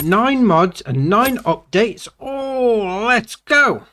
9 mods and 9 updates. Oh, let's go.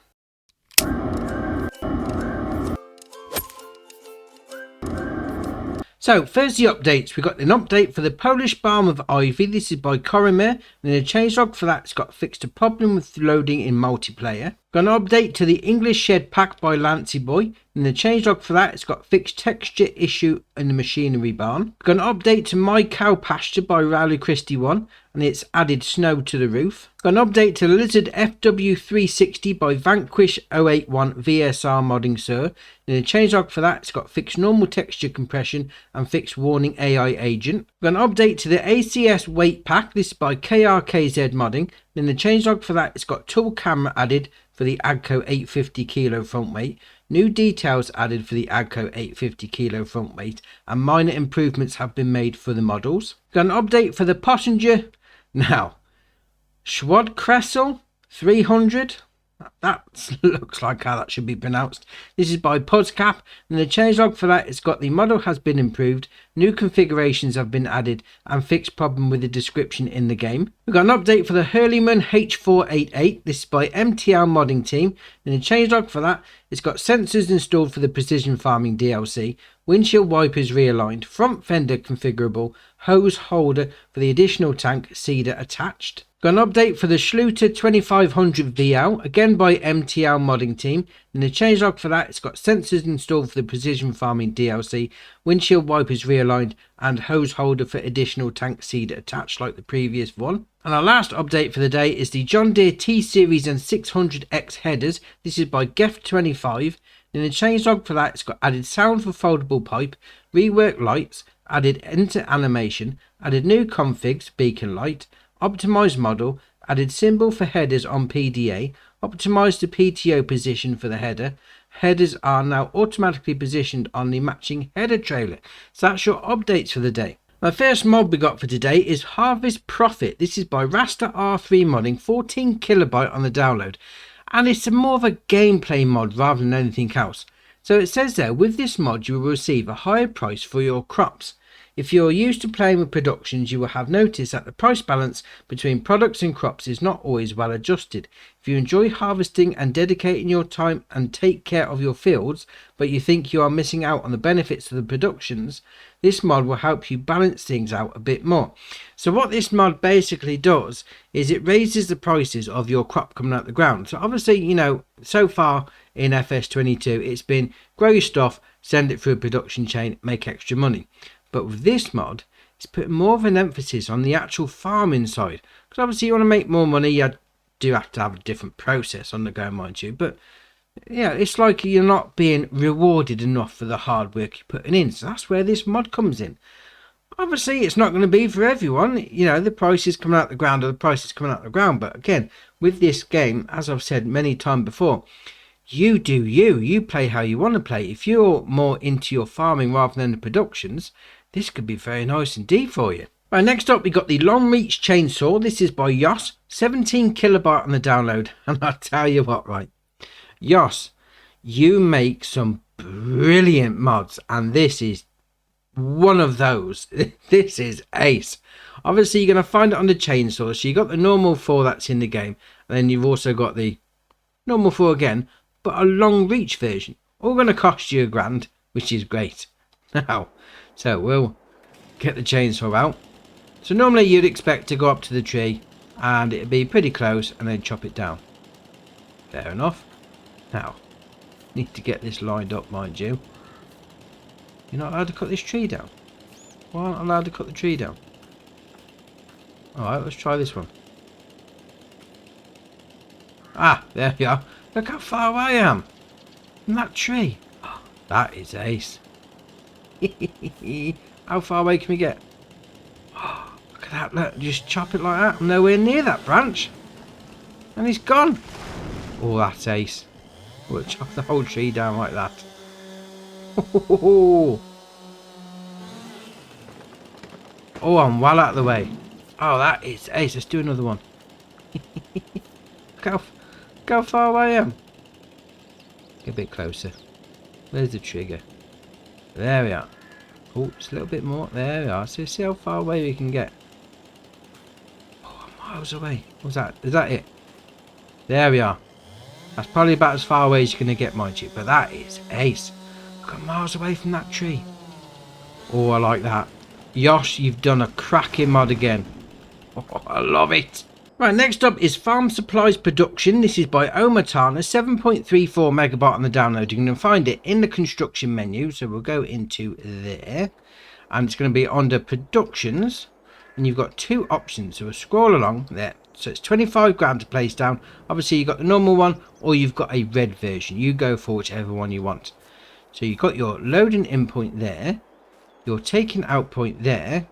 So, first the updates. We got an update for the Polish Balm of Ivy. This is by Koromir. And a changelog for that, it's got fixed a problem with loading in multiplayer. Got an update to the English Shed Pack by Lancy Boy. And the changelog for that, it's got fixed texture issue in the machinery barn. Got an update to My Cow Pasture by Rowley Christie 1. And it's added snow to the roof. Got an update to Lizard FW360 by Vanquish081 VSR Modding Sir. And the changelog for that, it's got fixed normal texture compression and fixed warning AI agent. Got an update to the ACS weight pack. This is by KRKZ Modding. And the changelog for that, it's got tool camera added for the AGCO 850 kilo front weight. New details added for the AGCO 850 kilo front weight, and minor improvements have been made for the models. Got an update for the passenger. Now, Schwad Kressel 300. That looks like how that should be pronounced. This is by Podscap, and the changelog for that, it's got the model has been improved, new configurations have been added, and fixed problem with the description in the game. We've got an update for the Hurleyman H488. This is by MTL Modding Team, and the changelog for that, it's got sensors installed for the Precision Farming DLC, windshield wipers realigned, front fender configurable, hose holder for the additional tank, cedar attached. Got an update for the Schluter 2500 VL, again by MTL Modding Team. And the changelog for that, it's got sensors installed for the Precision Farming DLC, windshield wipers realigned, and hose holder for additional tank cedar attached like the previous one. And our last update for the day is the John Deere T-Series and 600X headers. This is by Gef25. In the changelog for that, it's got added sound for foldable pipe, reworked lights, added enter animation, added new configs, beacon light, optimized model, added symbol for headers on PDA, optimized the PTO position for the header. Headers are now automatically positioned on the matching header trailer. So that's your updates for the day. My first mod we got for today is Harvest Profit. This is by Rasta R3 Modding, 14 kilobyte on the download. And it's more of a gameplay mod rather than anything else. So it says there, with this mod you will receive a higher price for your crops. If you're used to playing with productions, you will have noticed that the price balance between products and crops is not always well adjusted. If you enjoy harvesting and dedicating your time and take care of your fields, but you think you are missing out on the benefits of the productions, this mod will help you balance things out a bit more. So what this mod basically does is it raises the prices of your crop coming out the ground. So obviously, you know, so far in FS22, it's been grow your stuff, send it through a production chain, make extra money. But with this mod, it's put more of an emphasis on the actual farming side. Because obviously you want to make more money, you do have to have a different process on the go, mind you. But yeah, it's like you're not being rewarded enough for the hard work you're putting in. So that's where this mod comes in. Obviously, it's not going to be for everyone. You know, the price is coming out the ground or the price is coming out the ground. But again, with this game, as I've said many times before, you do you. You play how you want to play. If you're more into your farming rather than the productions, this could be very nice indeed for you. Right, next up we got the Long Reach Chainsaw. This is by Yos, 17 kilobyte on the download. And I'll tell you what, right, Yos, you make some brilliant mods, and this is one of those. This is ace. Obviously you're going to find it on the chainsaw. So you got the normal 4 that's in the game, and then you've also got the normal 4 again, but a long reach version. All going to cost you £1,000, which is great. Now, so we'll get the chainsaw out. So normally you'd expect to go up to the tree and it'd be pretty close and then chop it down. Fair enough. Now, need to get this lined up, mind you. You're not allowed to cut this tree down. Why aren't I allowed to cut the tree down? Alright, let's try this one. Ah, there we are. Look how far away I am from that tree. Oh, that is ace. How far away can we get? Oh, look at that. Look, just chop it like that. I'm nowhere near that branch. And he's gone. Oh, that's ace. We'll chop the whole tree down like that. Oh, I'm well out of the way. Oh, that is ace. Let's do another one. Look how far away I am. Get a bit closer. Where's the trigger? There we are. Oh, just a little bit more. There we are. So see how far away we can get. Oh, am miles away. What's that? Is that it? There we are. That's probably about as far away as you're going to get, mind you. But that is ace. Look at miles away from that tree. Oh, I like that. Yosh, you've done a cracking mod again. Oh, I love it. Right, next up is Farm Supplies Production. This is by Omatana, 7.34 megabyte on the download. You can find it in the construction menu. So we'll go into there. And it's going to be under Productions. And you've got two options. So we'll scroll along there. So it's 25 grand to place down. Obviously, you've got the normal one or you've got a red version. You go for whichever one you want. So you've got your loading in point there. Your taking out point there.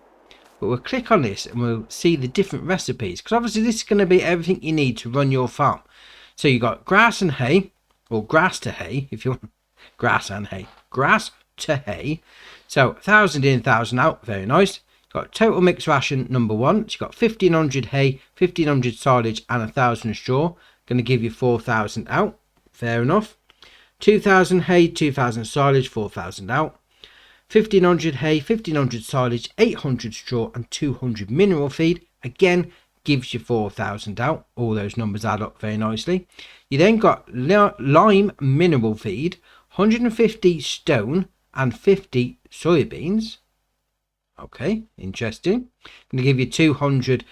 But we'll click on this and we'll see the different recipes. Because obviously this is going to be everything you need to run your farm. So you've got grass and hay. Or grass to hay, if you want. Grass and hay. Grass to hay. So 1,000 in, 1,000 out. Very nice. You've got total mixed ration number 1. So you've got 1,500 hay, 1,500 silage and 1,000 straw. Going to give you 4,000 out. Fair enough. 2,000 hay, 2,000 silage, 4,000 out. 1,500 hay, 1,500 silage, 800 straw and 200 mineral feed. Again, gives you 4,000 out. All those numbers add up very nicely. You then got lime mineral feed, 150 stone and 50 soybeans. Okay, interesting. Going to give you 200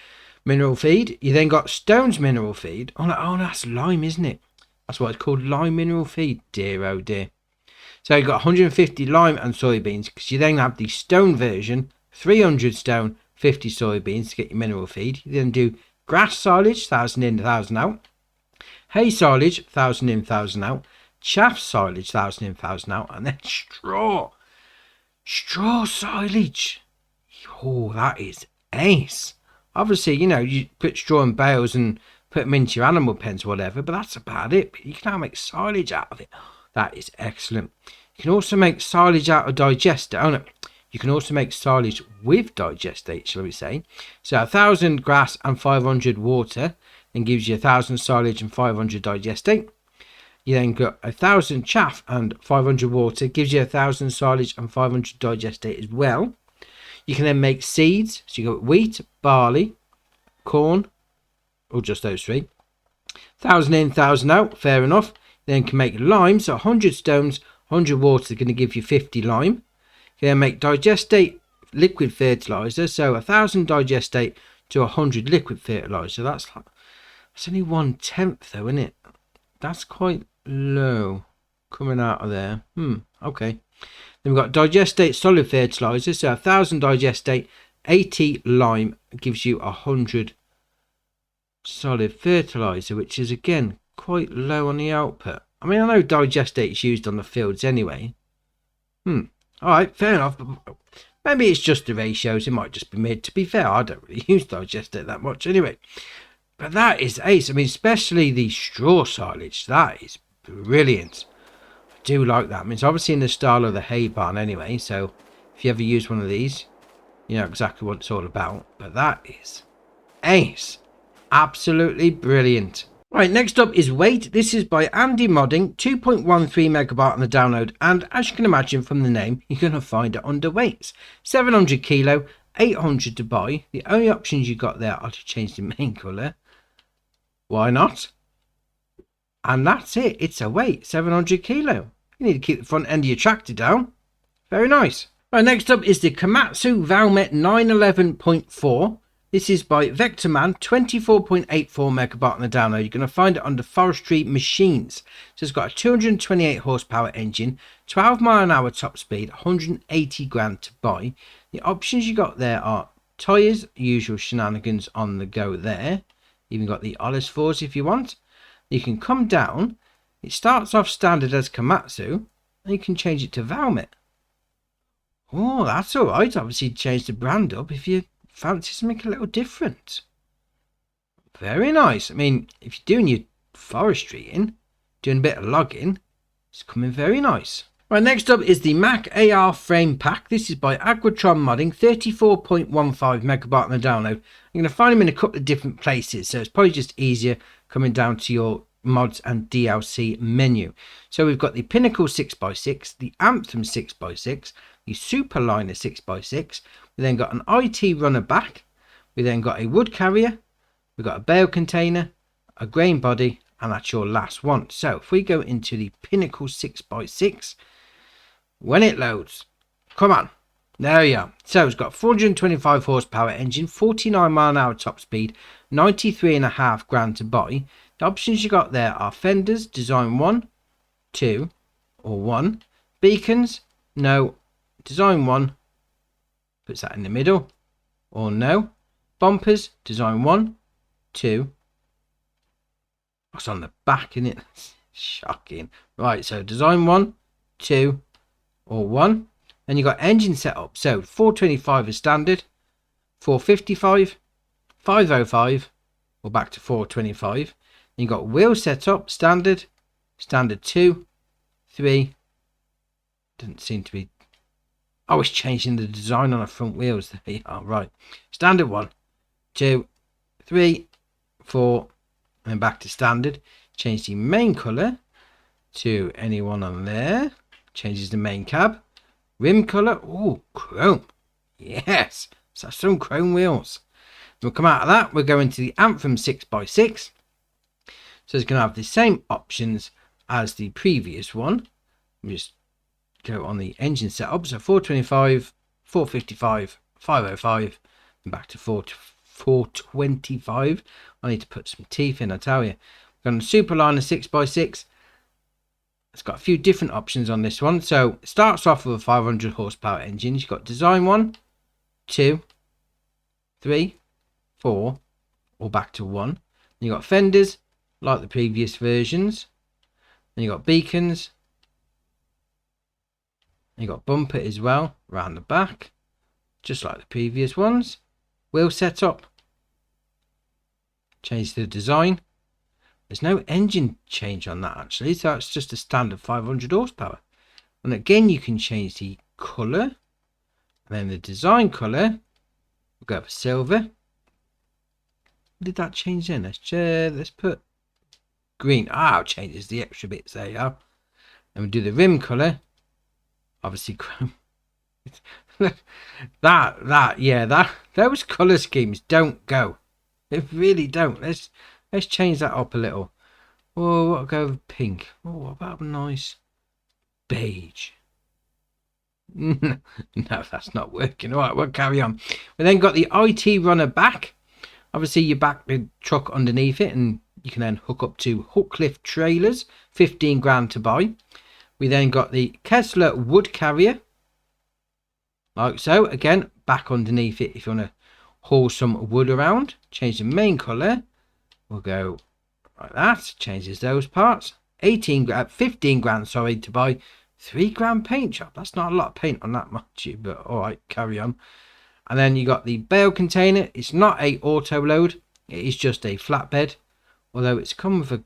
mineral feed. You then got stones mineral feed. Oh, no, that's lime, isn't it? That's why it's called lime mineral feed. Dear, oh dear. So you've got 150 lime and soybeans, because you then have the stone version, 300 stone, 50 soybeans to get your mineral feed. You then do grass silage, 1,000 in, 1,000 out. Hay silage, 1,000 in, 1,000 out. Chaff silage, 1,000 in, 1,000 out. And then straw. Straw silage. Oh, that is ace. Obviously, you know, you put straw in bales and put them into your animal pens or whatever, but that's about it. But you can now make silage out of it. That is excellent. You can also make silage out of digester. Oh no, you can also make silage with digestate, shall we say. So 1,000 grass and 500 water then gives you 1,000 silage and 500 digestate. You then got 1,000 chaff and 500 water gives you 1,000 silage and 500 digestate as well. You can then make seeds. So you got wheat, barley, corn, or just those three. 1,000 in, 1,000 out. Fair enough. Then can make lime, so 100 stones, 100 water is going to give you 50 lime. You can make digestate liquid fertilizer, so 1,000 digestate to 100 liquid fertilizer. That's only 1/10 though, isn't it? That's quite low coming out of there. Okay. Then we've got digestate solid fertilizer, so 1,000 digestate, 80 lime gives you 100 solid fertilizer, which is again quite low on the output. I mean, I know digestate is used on the fields anyway. Alright, fair enough. Maybe it's just the ratios. It might just be mid. To be fair, I don't really use digestate that much anyway. But that is ace. I mean, especially the straw silage. That is brilliant. I do like that. I mean, it's obviously in the style of the hay barn anyway. So if you ever use one of these, you know exactly what it's all about. But that is ace. Absolutely brilliant. Right, next up is weight. This is by Andy Modding, 2.13 megabyte on the download, and as you can imagine from the name, you're going to find it under weights. 700 kilo, 800 to buy. The only options you got there are to change the main colour. Why not? And that's it. It's a weight, 700 kilo. You need to keep the front end of your tractor down. Very nice. Right, next up is the Komatsu Valmet 911.4. This is by Vectorman, 24.84 megabyte on the download. You're going to find it under Forestry Machines. So it's got a 228 horsepower engine, 12 mile an hour top speed, 180 grand to buy. The options you got there are tyres, usual shenanigans on the go there. Even got the Olis 4s if you want. You can come down. It starts off standard as Komatsu, and you can change it to Valmet. Oh, that's alright. Obviously change the brand up if you fancy something a little different. Very nice. I mean, if you're doing your forestry doing a bit of logging, it's coming very nice. Right, next up is the Mac AR frame pack. This is by Agratron Modding, 34.15 megabyte on the download. You're going to find them in a couple of different places, so it's probably just easier coming down to your mods and DLC menu. So we've got the Pinnacle 6x6, the Anthem 6x6, the Superliner 6x6. We then got an IT runner back. We then got a wood carrier, we've got a bale container, a grain body, and that's your last one. So if we go into the Pinnacle 6x6, when it loads, come on, there you are. So it's got 425 horsepower engine, 49 mile an hour top speed, 93.5 grand to buy. The options you got there are fenders, design 1, 2, or 1. Beacons, no. Design 1, puts that in the middle, or no. Bumpers, design 1, 2. What's on the back, isn't it? Shocking. Right, so design 1, 2, or 1. Then you got engine setup. So 425 is standard, 455, 505, or back to 425. Then you got wheel setup, standard, standard 2, 3. Doesn't seem to be. Oh, it's changing the design on the front wheels. There you are. Right. Standard 1, 2, 3, 4, and then back to standard. Change the main colour to anyone on there. Changes the main cab. Rim colour. Oh, chrome. Yes. So some chrome wheels. We'll come out of that. We're going to the Anthem 6x6. So it's going to have the same options as the previous one. We just go on the engine setup. So 425, 455, 505, and back to 425. I need to put some teeth in, I tell you. We're going to Superliner 6x6. It's got a few different options on this one. So it starts off with a 500 horsepower engine. You've got design 1, 2, 3, 4, or back to 1. You've got fenders, like the previous versions. Then you've got beacons. You've got bumper as well, around the back, just like the previous ones. Wheel setup. Change the design. There's no engine change on that actually, so it's just a standard 500 horsepower. And again, you can change the colour. And then the design colour, we'll go for silver. Did that change then? Let's put green. Ah, it changes the extra bits. There you are. And we do the rim colour. Obviously chrome. Those colour schemes don't go. They really don't. Let's change that up a little. Oh, what go with pink? Oh, what about nice beige? No, that's not working. All right, we'll carry on. We then got the IT runner back. Obviously, you back the truck underneath it, and you can then hook up to hook lift trailers. 15 grand to buy. We then got the Kessler wood carrier, like so. Again, back underneath it if you want to haul some wood around. Change the main colour. We'll go like that. Changes those parts. 15 grand, sorry, to buy. 3 grand paint job. That's not a lot of paint on that much, but all right, carry on. And then you got the bale container. It's not a auto load. It is just a flatbed. Although it's come with a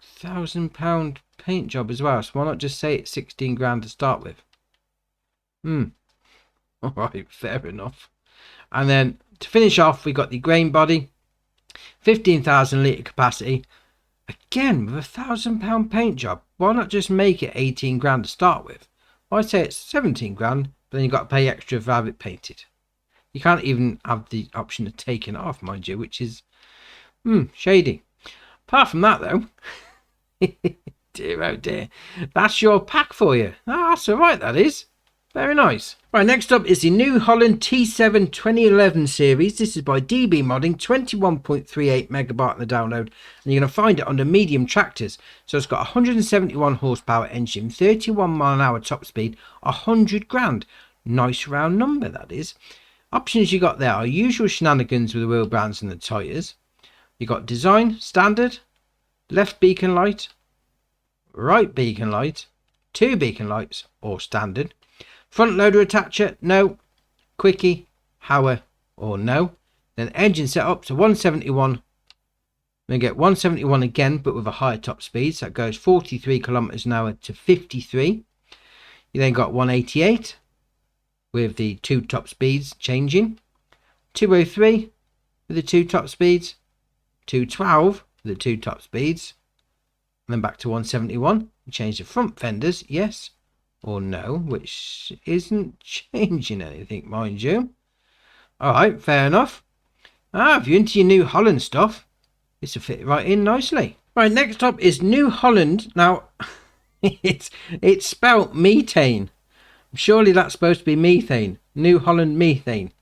£1,000 paint job as well. So why not just say it's 16 grand to start with? All right, fair enough. And then to finish off, we got the grain body. 15,000 litre capacity. Again, with a £1,000 paint job. Why not just make it 18 grand to start with? I'd say it's 17 grand, but then you've got to pay extra to have it painted. You can't even have the option of taking it off, mind you, which is shady. Apart from that, though, dear oh dear, that's your pack for you. Ah, that's all right, that is. Very nice. Right, next up is the New Holland T7 2011 series. This is by DB Modding, 21.38 megabyte on the download, and you're going to find it under medium tractors. So it's got 171 horsepower engine, 31 mile an hour top speed, 100 grand. Nice round number, that is. Options you got there are usual shenanigans with the wheel brands and the tyres. You got design, standard, left beacon light, right beacon light, 2 beacon lights, or standard. Front loader attacher, no. Quickie, Hauer, or no. Then engine setup to 171. Then get 171 again, but with a higher top speed. So that goes 43 kilometers an hour to 53. You then got 188 with the 2 top speeds changing. 203 with the 2 top speeds. 212 with the 2 top speeds. And then back to 171. Change the front fenders, yes or no, which isn't changing anything, mind you. All right, fair enough. Ah, if you're into your New Holland stuff, this will fit right in nicely. Right, next up is New Holland. Now, it's spelt methane. Surely that's supposed to be methane. New Holland methane.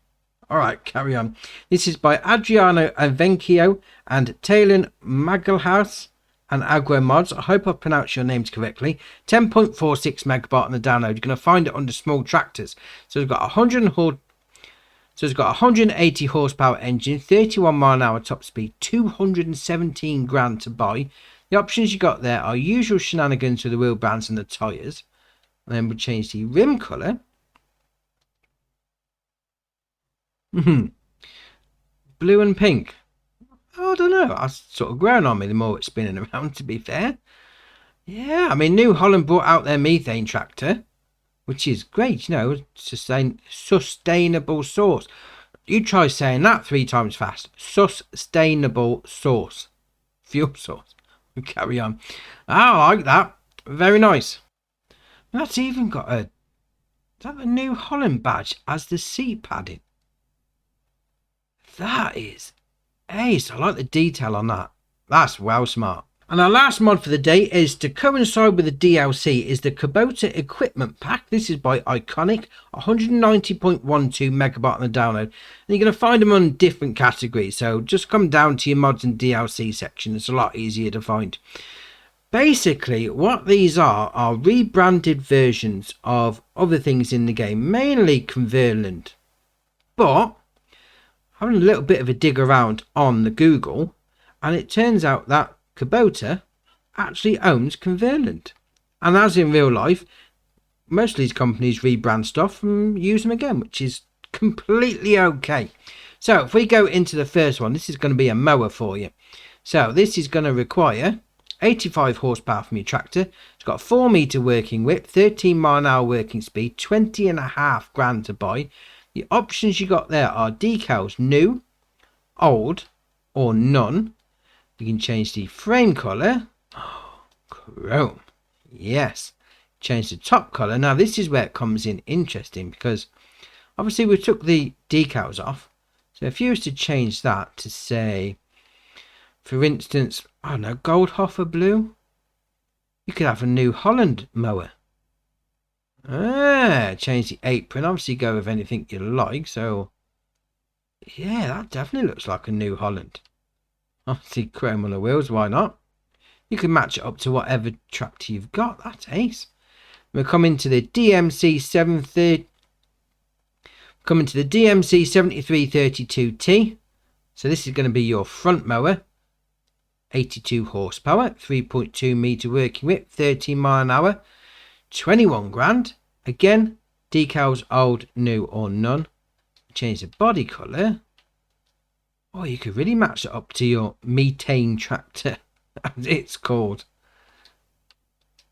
All right, carry on. This is by Adriano Avencio and Talon Magalhaus and Agro Mods. I hope I pronounced your names correctly. 10.46 megabyte on the download. You're going to find it under small tractors. So it's got 180 horsepower engine, 31 mile an hour top speed, 217 grand to buy. The options you got there are usual shenanigans with the wheel bands and the tyres. And then we'll change the rim colour. Blue and pink. Oh, I don't know. That's sort of grown on me the more it's spinning around, to be fair. Yeah, I mean, New Holland brought out their methane tractor, which is great, you know, sustainable source. You try saying that 3 times fast. Sustainable source. Fuel source. We carry on. I like that. Very nice. And that's even got is that the New Holland badge as the seat padding? That is ace. I like the detail on that. That's well smart. And our last mod for the day is to coincide with the DLC is the Kubota equipment pack. This is by Iconic, 190.12 megabyte on the download. And you're going to find them on different categories. So just come down to your mods and DLC section. It's a lot easier to find. Basically, what these are rebranded versions of other things in the game, mainly Converland. But having a little bit of a dig around on the Google, and it turns out that Kubota actually owns Converland. And as in real life, most of these companies rebrand stuff and use them again, which is completely okay. So if we go into the first one, this is going to be a mower for you. So this is going to require 85 horsepower from your tractor. It's got a 4 meter working width, 13 mile an hour working speed, 20.5 grand to buy. The options you got there are decals new, old, or none. You can change the frame colour. Oh, chrome. Yes. Change the top colour. Now this is where it comes in interesting, because obviously we took the decals off. So if you was to change that to, say, for instance, I don't know, Goldhofer blue, you could have a New Holland mower. Change the apron. Obviously go with anything you like. So yeah, that definitely looks like a New Holland. Obviously chrome on the wheels, why not? You can match it up to whatever tractor you've got. That's ace. We're coming to the DMC 7332T. So this is going to be your front mower. 82 horsepower, 3.2 meter working width, 13 mile an hour, 21 grand. Again, decals old, new, or none. Change the body colour. Oh, you could really match it up to your methane tractor, as it's called.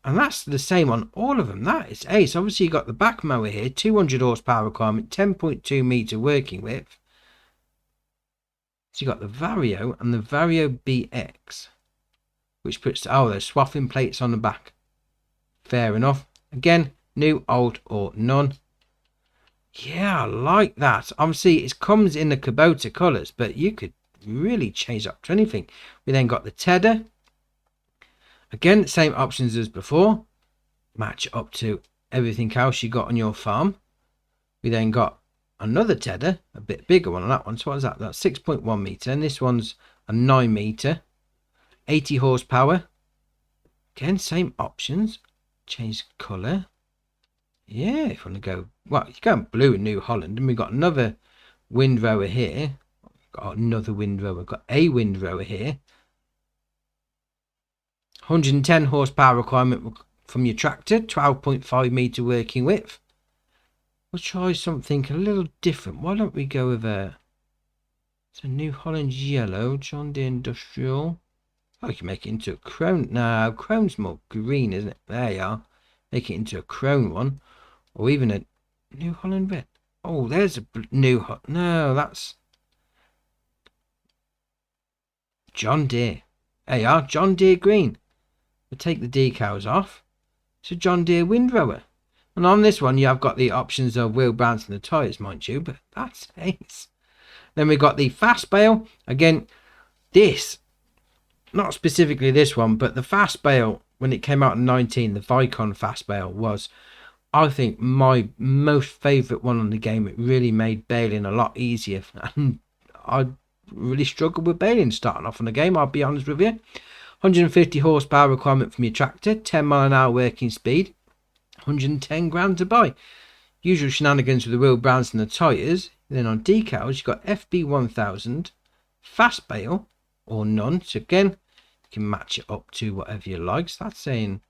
And that's the same on all of them. That is ace. Obviously, you got the back mower here, 200 horsepower requirement, 10.2 meter working width. So you got the Vario and the Vario BX, which puts, there's swathing plates on the back. Fair enough. Again, new, old, or none. Yeah, I like that. Obviously, it comes in the Kubota colours, but you could really change up to anything. We then got the Tedder. Again, same options as before. Match up to everything else you got on your farm. We then got another Tedder, a bit bigger one on that one. So what is that? That's 6.1 meter, and this one's a 9 meter, 80 horsepower. Again, same options. Change colour. Yeah, if you want to go, well, you go blue in New Holland, and we've got another windrower here. Got another windrower. Got a windrower here. 110 horsepower requirement from your tractor. 12.5 meter working width. We'll try something a little different. Why don't we go with it's a New Holland yellow, John Deere Industrial. Oh, you can make it into a chrome. No, chrome's more green, isn't it? There you are. Make it into a chrome one. Or even a New Holland red. Oh, there's a no, that's John Deere. There you are, John Deere green. We'll take the decals off. It's a John Deere windrower. And on this one, you have got the options of wheel bands and the tyres, mind you. But that's ace. Then we got the fast bale. Again, this, not specifically this one, but the fast bale, when it came out in 19, the Vicon fast bale was, I think, my most favourite one on the game. It really made baling a lot easier. And I really struggled with baling starting off on the game, I'll be honest with you. 150 horsepower requirement from your tractor, 10 mile an hour working speed, 110 grand to buy. Usual shenanigans with the wheel brands and the tyres. Then on decals, you've got FB1000, fast bale, or none. So again, you can match it up to whatever you like. So that's saying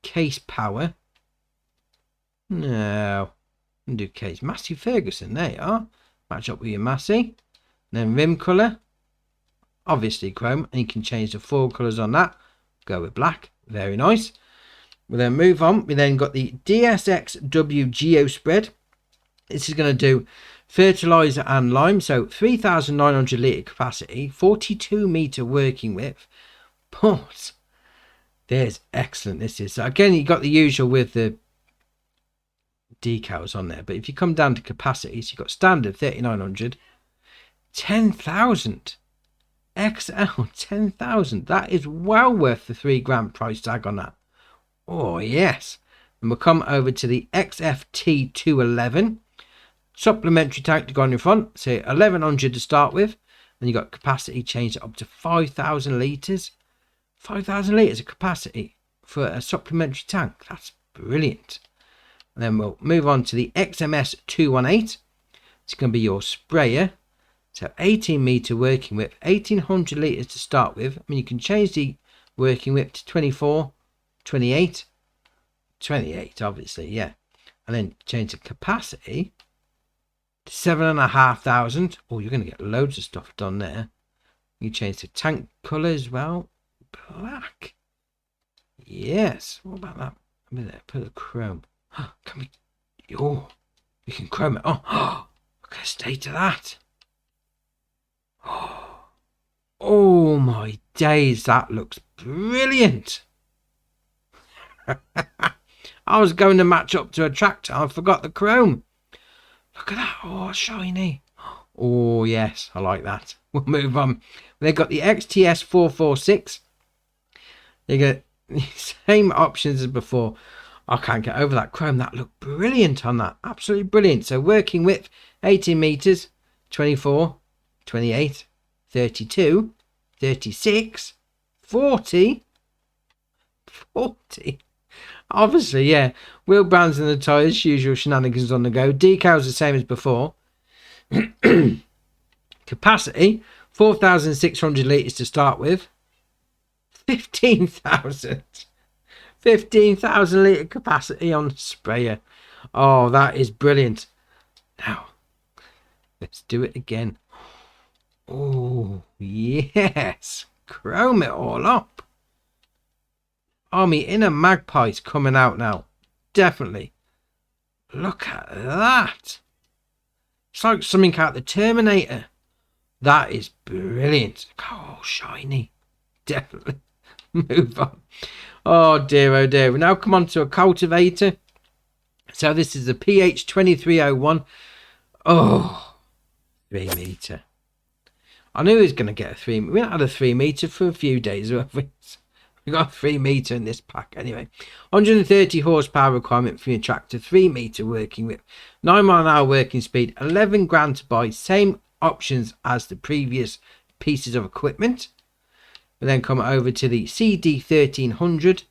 case power. No, do case. Massey Ferguson, there you are. Match up with your Massey. Then rim colour, obviously chrome, and you can change the four colours on that. Go with black, very nice. We'll then move on. We then got the DSXW Geo Spread. This is going to do fertiliser and lime. So 3,900 litre capacity, 42 metre working width. But there's excellent this is. So again, you got the usual with the decals on there. But if you come down to capacities, you've got standard 3,900, 10,000. XL 10,000. That is well worth the £3 price tag on that. Oh yes. And we'll come over to the XFT 211 supplementary tank to go on your front. So 1,100 to start with, and you got capacity changed up to 5,000 litres. 5,000 litres of capacity for a supplementary tank. That's brilliant. And then we'll move on to the XMS 218. It's going to be your sprayer. So 18 metre working width, 1,800 litres to start with. I mean, you can change the working width to 24, 28, 28 obviously, yeah. And then change the capacity to 7,500. Oh, you're going to get loads of stuff done there. You change the tank colour as well. Black. Yes. What about that? A minute, put the chrome. Can we? Oh, we can chrome it. Oh, okay, stay to that. Oh my days, that looks brilliant. I was going to match up to a tractor, I forgot the chrome. Look at that. Oh, shiny. Oh yes, I like that. We'll move on. They've got the XTS 446. They get the same options as before. I can't get over that chrome. That looked brilliant on that. Absolutely brilliant. So working width 18 meters, 24, 28, 32, 36, 40, 40. Obviously, yeah. Wheel brands and the tyres, usual shenanigans on the go. Decals the same as before. Capacity 4,600 litres to start with. 15,000. 15,000 litre capacity on sprayer. Oh, that is brilliant. Now, let's do it again. Oh, yes. Chrome it all up. Oh, my inner magpie's coming out now. Definitely. Look at that. It's like something out of the Terminator. That is brilliant. Oh, shiny. Definitely. Move on. Oh dear, oh dear. We now come on to a cultivator. So this is the PH2301. Oh, 3 metre. I knew he was going to get a 3 metre. We haven't had a 3 metre for a few days. We got a 3 metre in this pack. Anyway, 130 horsepower requirement for your tractor. 3 metre working width. 9 mile an hour working speed. 11 grand to buy. Same options as the previous pieces of equipment. We then come over to the CD1300.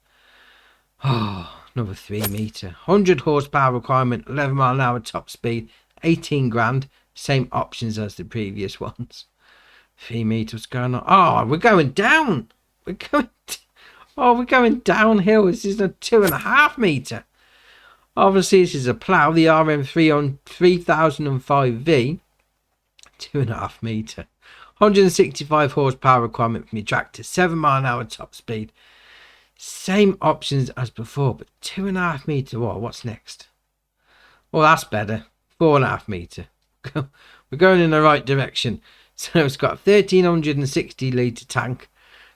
Oh, another 3 metre. 100 horsepower requirement. 11 mile an hour top speed. 18 grand. Same options as the previous ones. 3 metre. What's going on? Oh, we're going down. We're going downhill. This is a 2.5 metre. Obviously, this is a plough. The RM3 on 3005V. 2.5 metre. 165 horsepower requirement from your tractor. 7 mile an hour top speed. Same options as before, but 2.5 metre. What's next? Well, that's better. 4.5 metre. We're going in the right direction. So it's got a 1,360 litre tank.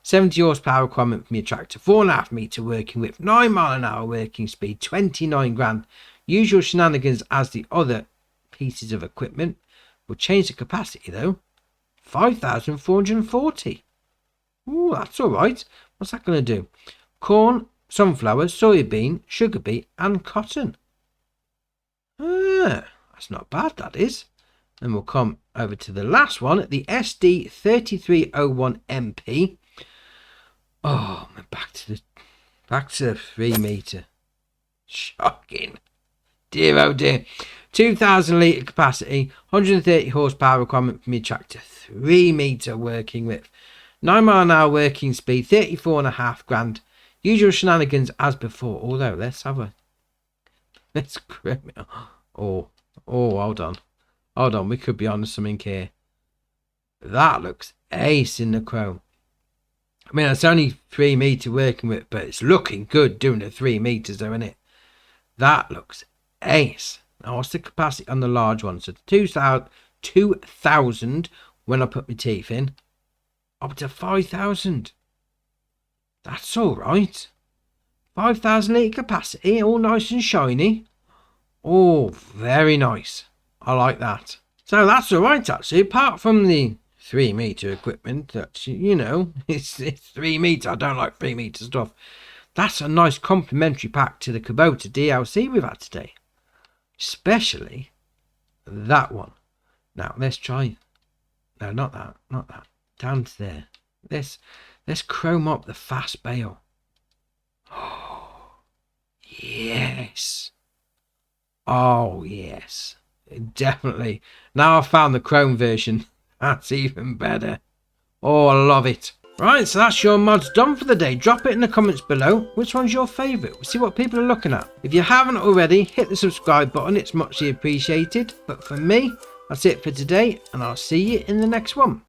70 horsepower requirement from your tractor. 4.5 metre working width. 9 mile an hour working speed. 29 grand. Usual shenanigans as the other pieces of equipment. We'll change the capacity though. 5,440. Ooh, that's alright. What's that going to do? Corn, sunflower, soybean, sugar beet and cotton. That's not bad, that is. And we'll come over to the last one, the SD3301MP. Oh, back to the 3 meter. Shocking. Dear oh dear. 2,000 litre capacity, 130 horsepower requirement for me tractor, 3 meter working width, 9 mile an hour working speed, 34.5 grand. Usual shenanigans as before. Although let's oh, hold on, we could be on something here. That looks ace in the chrome. I mean, it's only 3 meter working width, but it's looking good doing the 3 meters though, isn't it? That looks ace. Now, what's the capacity on the large one? So 2,000 when I put my teeth in. Up to 5,000. That's all right. 5,000 litre capacity, all nice and shiny. Oh, very nice. I like that. So that's all right, actually. Apart from the 3 meter equipment, that, you know, it's 3 meter. I don't like 3 meter stuff. That's a nice complimentary pack to the Kubota DLC we've had today. Especially that one. Now let's try. No, not that. Down to there. Let's chrome up the fast bale. Oh, yes. Oh, yes. Definitely. Now I've found the chrome version. That's even better. Oh, I love it. Right, so that's your mods done for the day. Drop it in the comments below. Which one's your favourite? We'll see what people are looking at. If you haven't already, hit the subscribe button. It's muchly appreciated. But for me, that's it for today, and I'll see you in the next one.